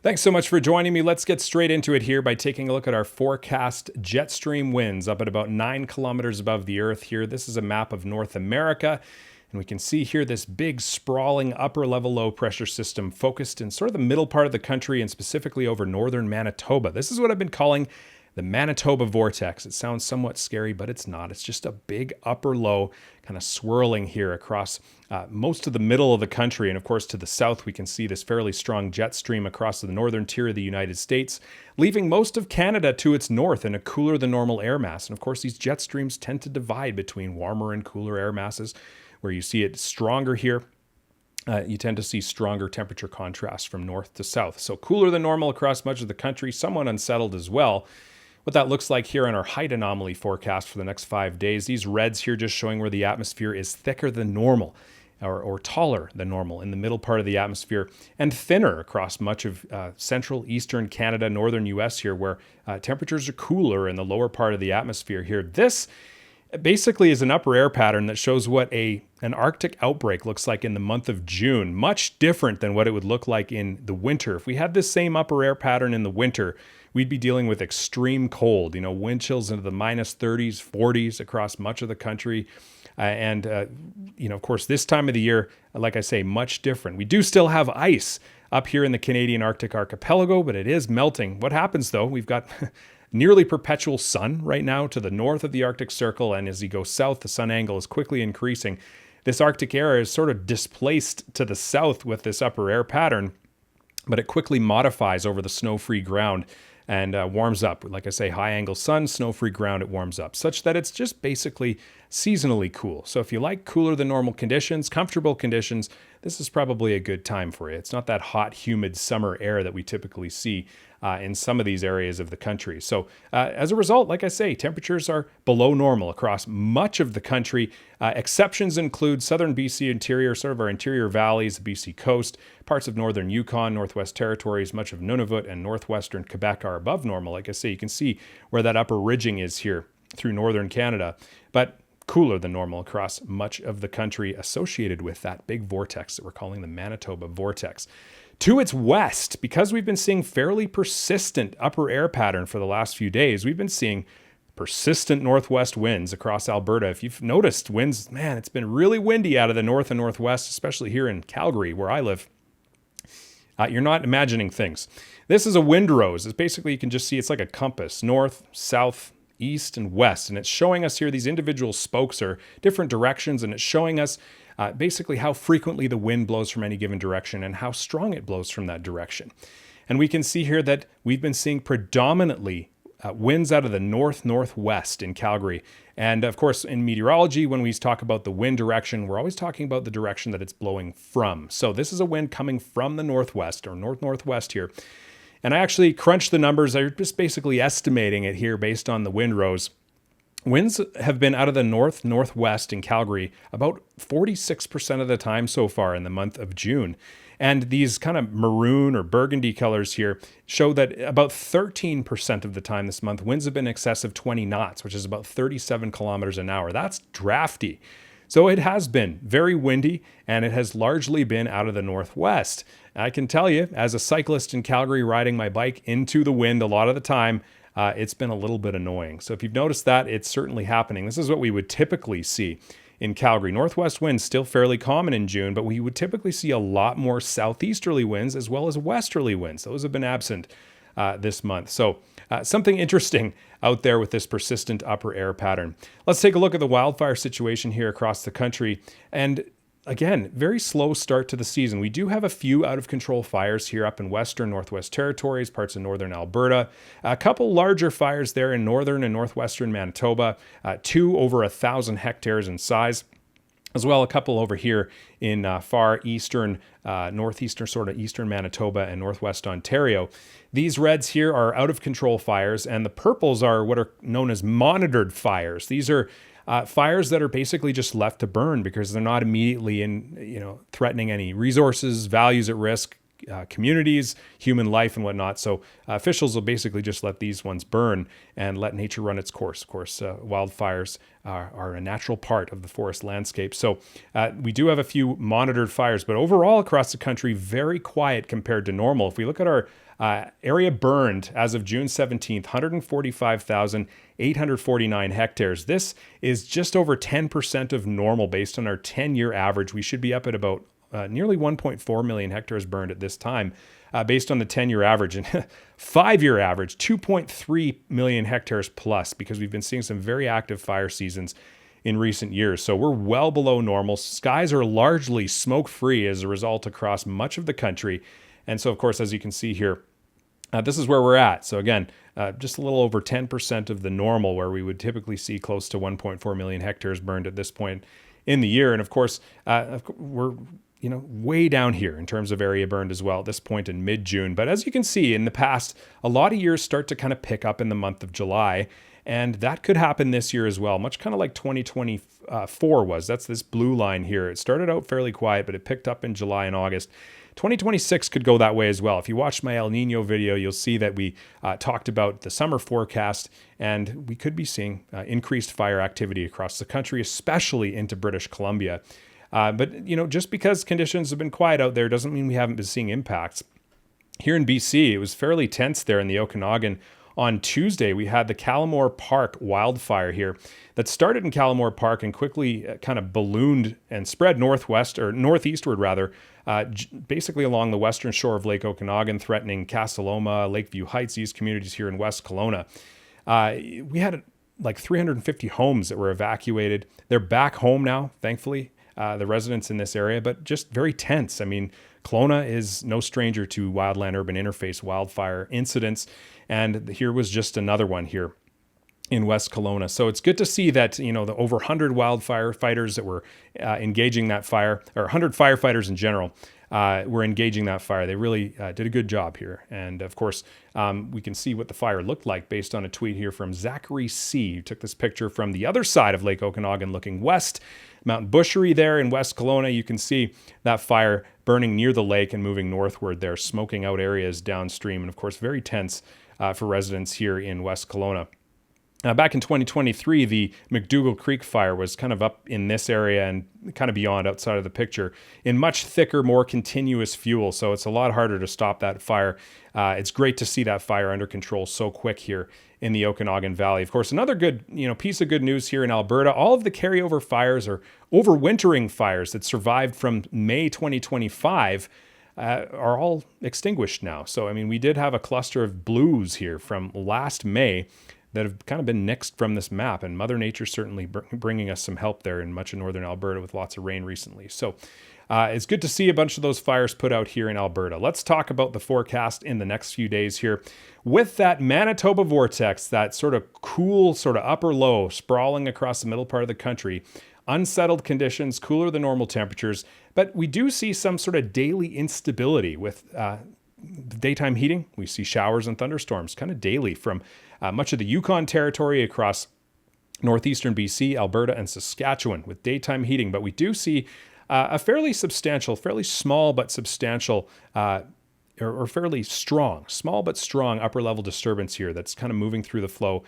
Thanks so much for joining me. Let's get straight into it here by taking a look at our forecast jet stream winds up at about 9 kilometers above the Earth here. This is a map of North America. And we can see here this big sprawling upper level low pressure system focused in sort of the middle part of the country and specifically over northern Manitoba. This is what I've been calling the Manitoba vortex. It sounds somewhat scary, but it's not. It's just a big upper low kind of swirling here across most of the middle of the country. And of course, to the south, we can see this fairly strong jet stream across the northern tier of the United States, leaving most of Canada to its north in a cooler than normal air mass. And of course, these jet streams tend to divide between warmer and cooler air masses, where you see it stronger here. You tend to see stronger temperature contrast from north to south. So cooler than normal across much of the country, somewhat unsettled as well. What that looks like here in our height anomaly forecast for the next 5 days. These reds here just showing where the atmosphere is thicker than normal or taller than normal in the middle part of the atmosphere and thinner across much of central, eastern Canada, northern US here where temperatures are cooler in the lower part of the atmosphere here. This basically is an upper air pattern that shows what an Arctic outbreak looks like in the month of June. Much different than what it would look like in the winter. If we had this same upper air pattern in the winter, we'd be dealing with extreme cold, wind chills into the minus 30s, 40s across much of the country. Of course, this time of the year, like I say, much different. We do still have ice up here in the Canadian Arctic archipelago, but it is melting. What happens though, we've got nearly perpetual sun right now to the north of the Arctic Circle. And as you go south, the sun angle is quickly increasing. This Arctic air is sort of displaced to the south with this upper air pattern, but it quickly modifies over the snow-free ground and warms up. Like I say, high angle sun, snow-free ground, it warms up, such that it's just basically seasonally cool. So if you like cooler than normal conditions, comfortable conditions, this is probably a good time for you. It's not that hot, humid summer air that we typically see in some of these areas of the country. So as a result, like I say, temperatures are below normal across much of the country. Exceptions include southern BC interior, sort of our interior valleys, the BC coast, parts of northern Yukon, Northwest Territories, much of Nunavut and northwestern Quebec are above normal. Like I say, you can see where that upper ridging is here through northern Canada, but cooler than normal across much of the country associated with that big vortex that we're calling the Manitoba vortex. To its west, because we've been seeing fairly persistent upper air pattern for the last few days, we've been seeing persistent northwest winds across Alberta. If you've noticed winds, man, it's been really windy out of the north and northwest, especially here in Calgary, where I live. You're not imagining things. This is a windrose. It's basically, you can just see it's like a compass, north, south, east, and west. And it's showing us here, these individual spokes are different directions, and it's showing us basically how frequently the wind blows from any given direction and how strong it blows from that direction. And we can see here that we've been seeing predominantly winds out of the north-northwest in Calgary. And of course, in meteorology, when we talk about the wind direction, we're always talking about the direction that it's blowing from. So this is a wind coming from the northwest or north-northwest here. And I actually crunched the numbers. I'm just basically estimating it here based on the windrose. Winds have been out of the north-northwest in Calgary about 46% of the time so far in the month of June. And these kind of maroon or burgundy colors here show that about 13% of the time this month, winds have been in excess of 20 knots, which is about 37 kilometers an hour. That's drafty. So it has been very windy, and it has largely been out of the northwest. I can tell you, as a cyclist in Calgary riding my bike into the wind a lot of the time, it's been a little bit annoying. So if you've noticed that, it's certainly happening. This is what we would typically see in Calgary. Northwest winds still fairly common in June, but we would typically see a lot more southeasterly winds as well as westerly winds. Those have been absent this month. So something interesting out there with this persistent upper air pattern. Let's take a look at the wildfire situation here across the country. And again, very slow start to the season. We do have a few out of control fires here up in western Northwest Territories, parts of northern Alberta, a couple larger fires there in northern and northwestern Manitoba, 2 over 1,000 hectares in size, as well a couple over here in far eastern, northeastern sort of eastern Manitoba and northwest Ontario. These reds here are out of control fires, and the purples are what are known as monitored fires. These are fires that are basically just left to burn because they're not immediately threatening any resources, values at risk, communities, human life and whatnot. So officials will basically just let these ones burn and let nature run its course. Of course, wildfires are a natural part of the forest landscape. So we do have a few monitored fires, but overall across the country, very quiet compared to normal. If we look at our area burned as of June 17th, 145,849 hectares. This is just over 10% of normal based on our 10-year average. We should be up at about nearly 1.4 million hectares burned at this time based on the 10-year average. And 5-year average, 2.3 million hectares plus, because we've been seeing some very active fire seasons in recent years. So we're well below normal. Skies are largely smoke-free as a result across much of the country. And so, of course, as you can see here, this is where we're at. So again, just a little over 10% of the normal, where we would typically see close to 1.4 million hectares burned at this point in the year. And of course, we're way down here in terms of area burned as well at this point in mid-June. But as you can see in the past, a lot of years start to kind of pick up in the month of July. And that could happen this year as well, much kind of like 2024 was. That's this blue line here. It started out fairly quiet, but it picked up in July and August. 2026 could go that way as well. If you watch my El Nino video, you'll see that we talked about the summer forecast, and we could be seeing increased fire activity across the country, especially into British Columbia. But just because conditions have been quiet out there doesn't mean we haven't been seeing impacts. Here in BC, it was fairly tense there in the Okanagan. On Tuesday, we had the Callamore Park wildfire here that started in Callamore Park and quickly kind of ballooned and spread northeastward rather, basically along the western shore of Lake Okanagan, threatening Casa Loma, Lakeview Heights, these communities here in West Kelowna. We had like 350 homes that were evacuated. They're back home now, thankfully, the residents in this area, but just very tense. I mean, Kelowna is no stranger to wildland-urban interface wildfire incidents, and here was just another one here in West Kelowna. So it's good to see that, the over 100 wildfire fighters that were engaging that fire, or 100 firefighters in general, were engaging that fire. They really did a good job here. And of course, we can see what the fire looked like based on a tweet here from Zachary C., who took this picture from the other side of Lake Okanagan looking west. Mount Bushery there in West Kelowna, you can see that fire burning near the lake and moving northward there, smoking out areas downstream. And of course, very tense for residents here in West Kelowna. Back in 2023, the McDougall Creek fire was kind of up in this area and kind of beyond outside of the picture in much thicker, more continuous fuel. So it's a lot harder to stop that fire. It's great to see that fire under control so quick here in the Okanagan Valley. Of course, another good, piece of good news here in Alberta, all of the carryover fires or overwintering fires that survived from May 2025 are all extinguished now. So, I mean, we did have a cluster of blues here from last May that have kind of been nixed from this map, and Mother Nature certainly bringing us some help there in much of northern Alberta with lots of rain recently. So it's good to see a bunch of those fires put out here in Alberta. Let's talk about the forecast in the next few days here. With that Manitoba vortex, that sort of cool, sort of upper low sprawling across the middle part of the country, unsettled conditions, cooler than normal temperatures, but we do see some sort of daily instability with daytime heating. We see showers and thunderstorms kind of daily from much of the Yukon Territory across northeastern BC, Alberta, and Saskatchewan with daytime heating. But we do see a fairly substantial, fairly small but substantial, or fairly strong, small but strong upper level disturbance here that's kind of moving through the flow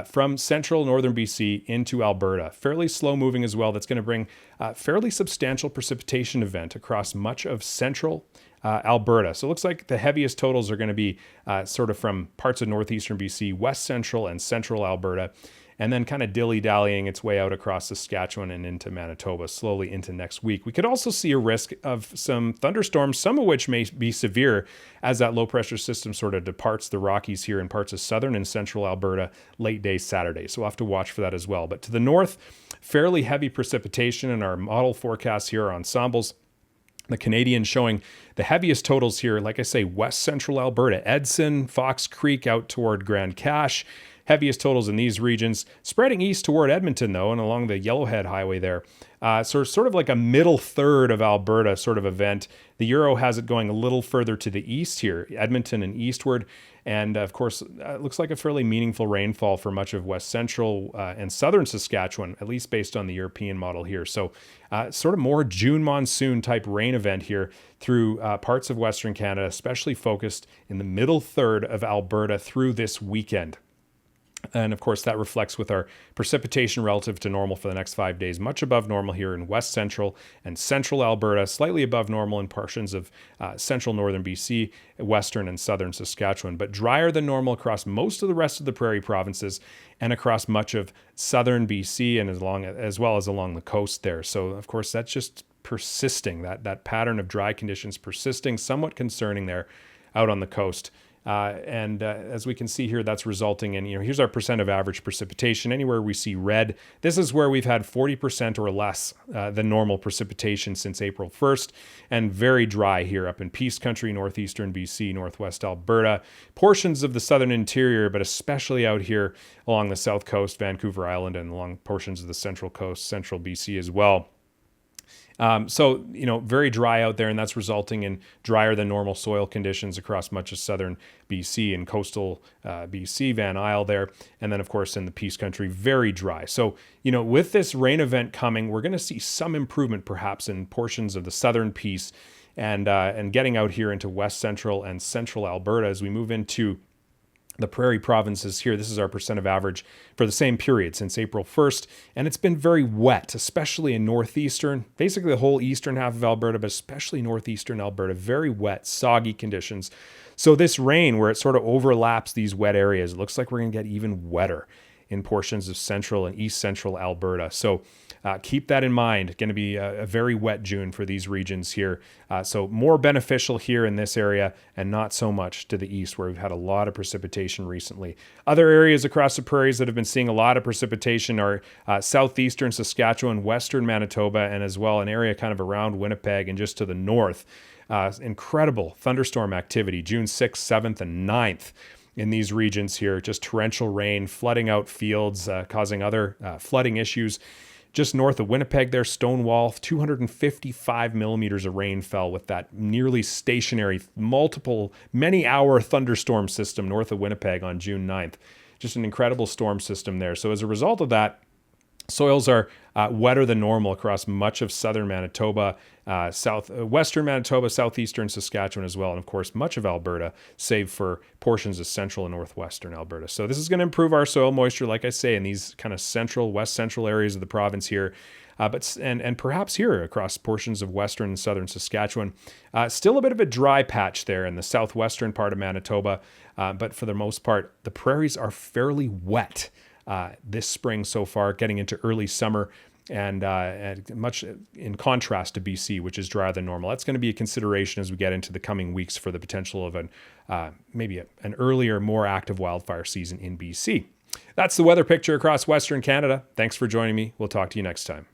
from central northern BC into Alberta. Fairly slow moving as well. That's going to bring a fairly substantial precipitation event across much of central Alberta. So it looks like the heaviest totals are going to be sort of from parts of northeastern BC, west central and central Alberta, and then kind of dilly-dallying its way out across Saskatchewan and into Manitoba, slowly into next week. We could also see a risk of some thunderstorms, some of which may be severe as that low-pressure system sort of departs the Rockies here in parts of southern and central Alberta late day Saturday. So we'll have to watch for that as well. But to the north, fairly heavy precipitation, and our model forecasts here are ensembles. The Canadian showing the heaviest totals here, like I say, west central Alberta, Edson, Fox Creek out toward Grand Cache, heaviest totals in these regions. Spreading east toward Edmonton, though, and along the Yellowhead Highway there. So sort of like a middle third of Alberta sort of event. The Euro has it going a little further to the east here, Edmonton and eastward. And of course, it looks like a fairly meaningful rainfall for much of west central and southern Saskatchewan, at least based on the European model here. So sort of more June monsoon type rain event here through parts of Western Canada, especially focused in the middle third of Alberta through this weekend. And of course, that reflects with our precipitation relative to normal for the next 5 days, much above normal here in west central and central Alberta, slightly above normal in portions of central northern BC, western and southern Saskatchewan, but drier than normal across most of the rest of the prairie provinces and across much of southern BC and as well as along the coast there. So of course, that's just persisting, that pattern of dry conditions persisting, somewhat concerning there out on the coast. As we can see here, that's resulting in, here's our percent of average precipitation. Anywhere we see red, this is where we've had 40% or less than normal precipitation since April 1st, and very dry here up in Peace Country, northeastern BC, northwest Alberta, portions of the southern interior, but especially out here along the south coast, Vancouver Island, and along portions of the central coast, central BC as well. So, very dry out there, and that's resulting in drier than normal soil conditions across much of southern BC and coastal BC, Van Isle there. And then, of course, in the Peace Country, very dry. So, with this rain event coming, we're going to see some improvement perhaps in portions of the southern Peace and getting out here into west central and central Alberta as we move into the prairie provinces here. This is our percent of average for the same period since April 1st. And it's been very wet, especially in northeastern, basically the whole eastern half of Alberta, but especially northeastern Alberta, very wet, soggy conditions. So this rain, where it sort of overlaps these wet areas, it looks like we're going to get even wetter in portions of central and east central Alberta. So keep that in mind. Going to be a very wet June for these regions here. So more beneficial here in this area and not so much to the east where we've had a lot of precipitation recently. Other areas across the prairies that have been seeing a lot of precipitation are southeastern Saskatchewan, western Manitoba, and as well an area kind of around Winnipeg and just to the north. Incredible thunderstorm activity, June 6th, 7th, and 9th. In these regions here, just torrential rain, flooding out fields, causing other flooding issues. Just north of Winnipeg there, Stonewall, 255 millimeters of rain fell with that nearly stationary, many-hour thunderstorm system north of Winnipeg on June 9th. Just an incredible storm system there. So as a result of that, soils are wetter than normal across much of southern Manitoba, western Manitoba, southeastern Saskatchewan as well, and of course much of Alberta, save for portions of central and northwestern Alberta. So this is going to improve our soil moisture, like I say, in these kind of central, west central areas of the province here, but perhaps here across portions of western and southern Saskatchewan. Still a bit of a dry patch there in the southwestern part of Manitoba, but for the most part, the prairies are fairly wet this spring so far, getting into early summer, and much in contrast to BC, which is drier than normal. That's going to be a consideration as we get into the coming weeks for the potential of maybe an earlier, more active wildfire season in BC. That's the weather picture across Western Canada. Thanks for joining me. We'll talk to you next time.